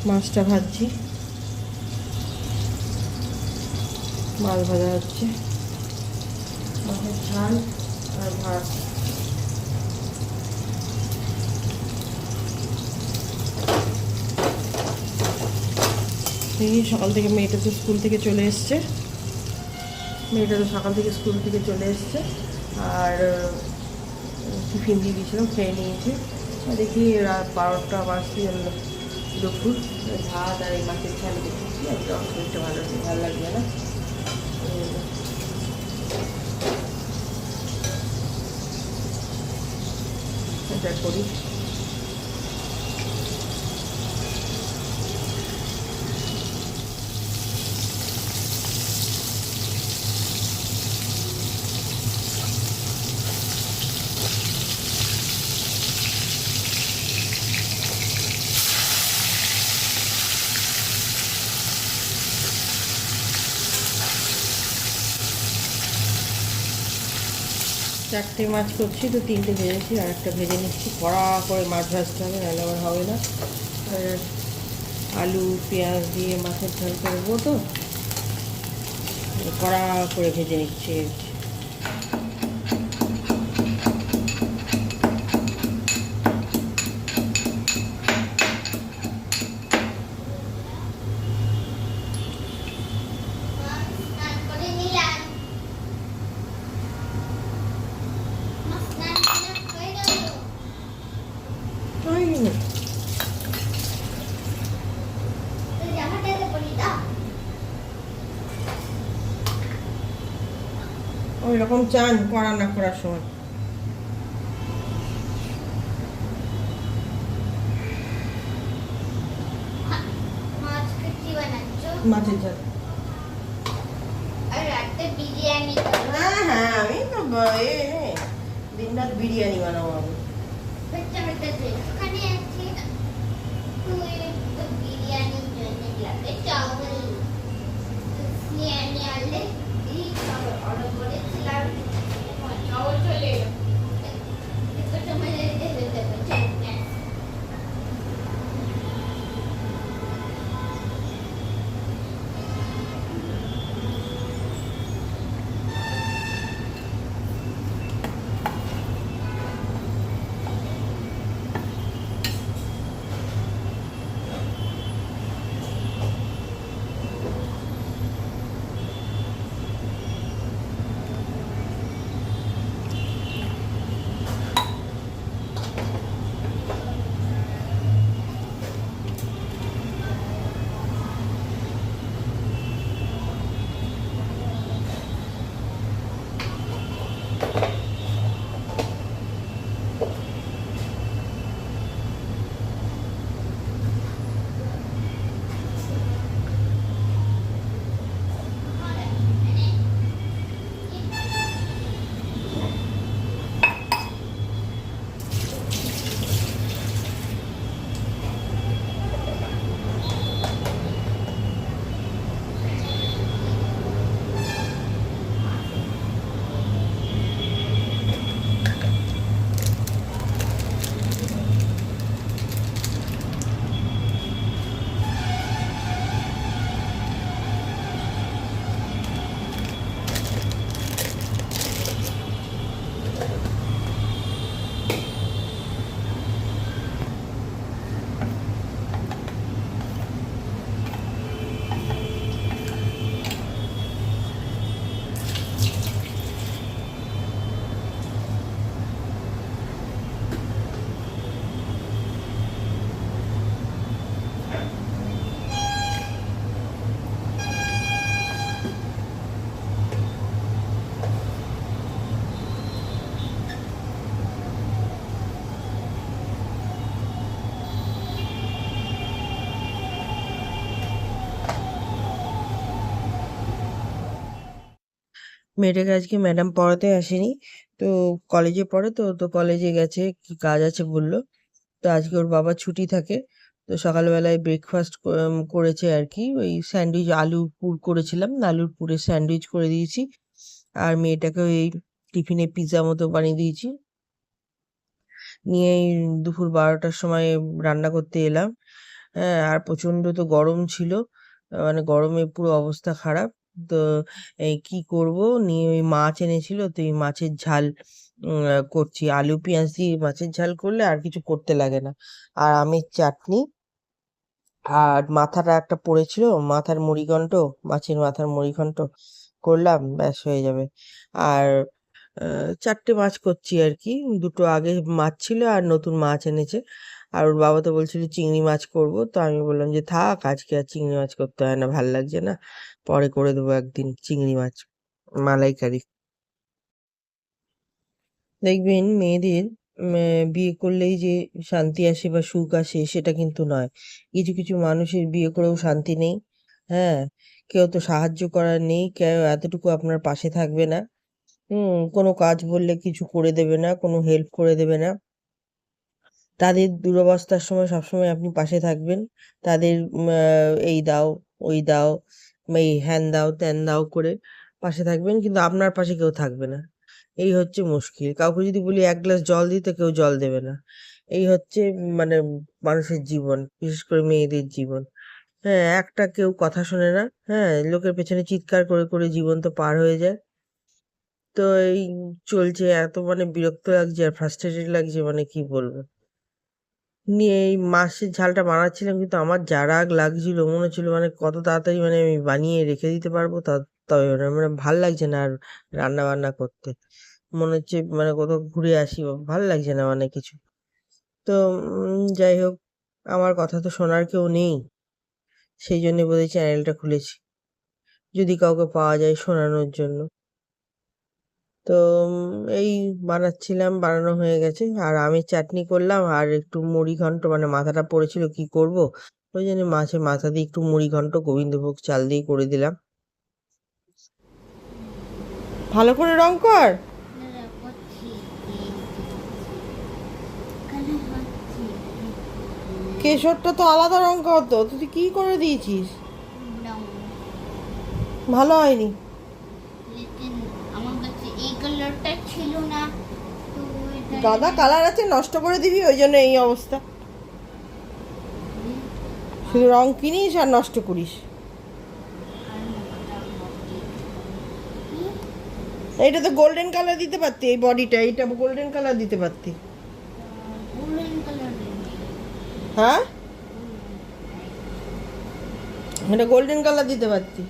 মাছটা ভাজছি, মাছ ভাজা হচ্ছে, মাছের ঝাল আর ভাত। এই সকাল থেকে মেয়েটা তো স্কুল থেকে চলে এসছে, আর টিফিন দিয়ে দিয়েছিলাম, খেয়ে নিয়েছে। দেখি রাত 12টা বাজতে দুপুর, ভাত আর এই মাছের ঝাল দেখেছি। একদম শরীরটা ভালো লাগবে না, এটা করি। চারটে মাছ করছি, তো 3টে ভেজেছি, আর একটা ভেজে নিচ্ছি। কড়া করে মাছ ভাজতে হবে, নাহলে আবার হবে না। আর আলু পেঁয়াজ দিয়ে মাছের ঝাল করবো, তো কড়া করে ভেজে নিচ্ছি। ওই রকম চান করা না করার সময়। মাছের ঝাল, হ্যাঁ হ্যাঁ, আমি তো দিন রাত বিরিয়ানি বানাবো আমি। মেয়েটাকে আজকে ম্যাডাম পড়াতে আসেনি, তো কলেজে পড়ে, তো কলেজে গেছে, কি কাজ আছে বললো। তো আজকে ওর বাবা ছুটি থাকে, তো সকালবেলায় ব্রেকফাস্ট করেছে আর কি। ওই স্যান্ডউইচ, আলুর পুর করেছিলাম, আলুর পুরের স্যান্ডউইচ করে দিয়েছি। আর মেয়েটাকে ওই টিফিনে পিৎজা মতো বানিয়ে দিয়েছি। নিয়ে এই দুপুর 12টার সময় রান্না করতে এলাম। হ্যাঁ, আর প্রচণ্ড তো গরম ছিল, মানে গরমে পুরো অবস্থা খারাপ। তো এই কি করব, নিয়ে ওই মাছ এনেছিল, তো এই মাছের ঝাল করছি। আলু পেঁয়াজ দিয়ে মাছের ঝাল করলে আর কিছু করতে লাগে না। আর আমের চাটনি, আর মাথাটা একটা পড়েছিল, মাথার মুড়িঘণ্ট, মাছের মাথার মুড়িঘণ্ট করলাম, ব্যাস হয়ে যাবে। আর 4টে মাছ করছি আর কি। দুটো আগে মাছ ছিল আর নতুন মাছ এনেছে। আর ওর বাবা তো বলছিল চিংড়ি মাছ করব, তো আমি বললাম যে থাক, আজকে আর চিংড়ি মাছ করতে হয় না, ভাল লাগছে না, পরে করে দেবো একদিন চিংড়ি মাছ মালাইকারি। দেখবেন মেয়েদের বিয়ে করলেই যে শান্তি আসে বা সুখ আসে সেটা কিন্তু নয়। কিছু কিছু মানুষের বিয়ে করেও শান্তি নেই। হ্যাঁ, কেউ তো সাহায্য করার নেই, কেউ এতটুকু আপনার পাশে থাকবে না। কোনো কাজ বললে কিছু করে দেবে না, কোনো হেল্প করে দেবে না। তাদের দুরবস্থার সময় সবসময় আপনি পাশে থাকবেন। তাদের এই দাও, ওই দাও, এই হ্যান দাও, ত্যান দাও করে পাশে থাকবেন, কিন্তু আপনার পাশে কেউ থাকবে না। এই হচ্ছে মুশকিল। কাউকে যদি বলি এক গ্লাস জল দিতে, কেউ জল দেবে না। এই হচ্ছে মানে মানুষের জীবন, বিশেষ করে মেয়েদের জীবন। হ্যাঁ, একটা কেউ কথা শোনে না। হ্যাঁ, লোকের পেছনে চিৎকার করে করে জীবন তো পার হয়ে যায়। তো এই চলছে, এত মানে বিরক্ত লাগছে আর ফ্রাস্ট্রেটেড লাগছে, মানে কি বলবো। নিয়ে এই মাছের ঝালটা বানাচ্ছিলাম, কিন্তু আমার যা রাগ লাগছিল, মনে হচ্ছিল মানে কত তাড়াতাড়ি মানে আমি বানিয়ে রেখে দিতে পারবো, তবে মানে ভাল লাগছে না আর রান্না বান্না করতে। মনে হচ্ছে মানে কোথাও ঘুরে আসি, ভাল লাগছে না মানে কিছু। তো যাই হোক, আমার কথা তো শোনার কেউ নেই, সেই জন্য বোধহয় চ্যানেলটা খুলেছি, যদি কাউকে পাওয়া যায় শোনানোর জন্য। তো এই বানাচ্ছিলাম, বানানো হয়ে গেছে। আর আমের চাটনি করলাম, আর একটু মুড়ি ঘন্ট, মানে মাথাটা পড়েছিল কি করব, ওই জন্য মাছের মাথা দিয়ে একটু মুড়ি ঘন্ট গোবিন্দভোগ চাল দিয়ে করে দিলাম। ভালো করে রং কর। কেশরটা তো আলাদা রং করতো, তুই কি করে দিয়েছিস? ভালো হয়নি। আমার কাছে এই কালারটা ছিল না, তো গাদা কালার আছে, নষ্ট করে দিবি, ওই জন্য এই অবস্থা। শুধু রং কিনিস আর নষ্ট করিস। এইটা তো গোল্ডেন কালার দিতে পারতি, এই বডিটা, এইটা গোল্ডেন কালার দিতে পারতি। গোল্ডেন কালার হ্যাঁ, এটা গোল্ডেন কালার দিতে পারতি।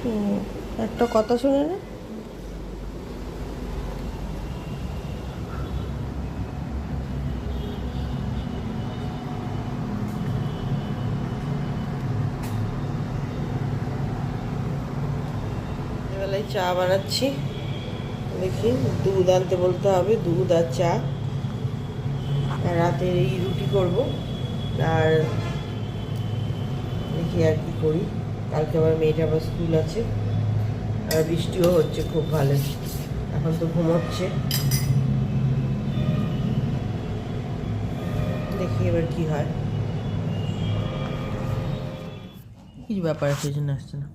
হুম, একটা কথা শুনে না। বেলায় চা বানাচ্ছি, দেখি দুধ আনতে বলতে হবে, দুধ আর চা। আর রাতে এই রুটি করব। আর দেখি আর কি করি, কালকে আবার মেয়েটা আবার স্কুল আছে, আর বৃষ্টিও হচ্ছে খুব ভালো। এখন তো ঘুমোচ্ছে, দেখি এবার কি হয়। কিছু ব্যাপার আছে, এই জন্য আসছে না।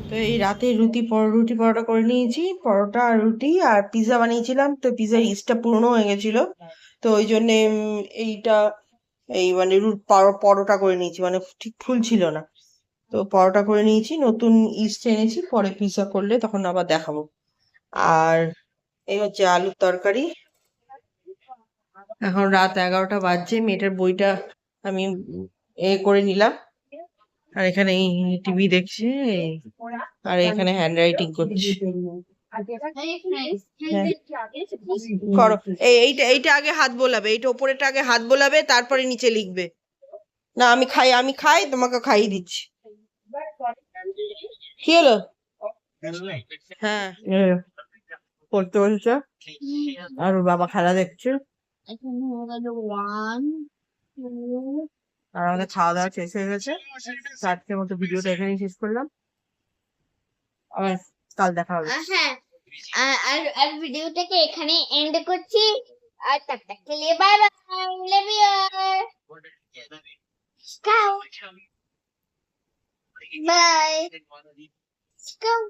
তো এই রাতে রুটি পরোটা করে নিয়েছি, পরোটা আর রুটি, আর পিৎজা বানিয়েছিলাম, তো পিৎজার ইস্টটা পুরনো হয়ে গেছিল, তো ওই জন্যে এইটা, এই মানে পরোটা করে নিয়েছি, মানে ঠিক ফুলছিল না। তো পরোটা করে নিয়েছি, নতুন ইস্ট এনেছি, পরে পিৎজা করলে তখন আবার দেখাবো। আর এই হচ্ছে আলুর তরকারি। এখন রাত 11টা বাজছে, মেয়েটার বইটা আমি করে নিলাম, আর এখানে টিভি দেখছে, আর এখানে হ্যান্ড রাইটিং করছি। হ্যাঁ, করো। এইটা এইটা আগে হাত বোলাবে, এইটা ওপরেরটা আগে হাত বোলাবে, তারপরে নিচে লিখবে। না, আমি খাই, তোমাকে খাইয়ে দিচ্ছি। কি হলো? হ্যাঁ পড়তে বসেছে আর ওর বাবা খেলা দেখছে এখানে হয়ে গেল 1 2 আর আমাদের খাওয়া দাওয়া শেষ হয়ে গেছে। তো আজকের মতো ভিডিওটা এখানেই শেষ করলাম, আবার কাল দেখা হবে। হ্যাঁ আর ভিডিওটাকে এখানে এন্ড করছি আর টাটা के लिए bye bye love you bye bye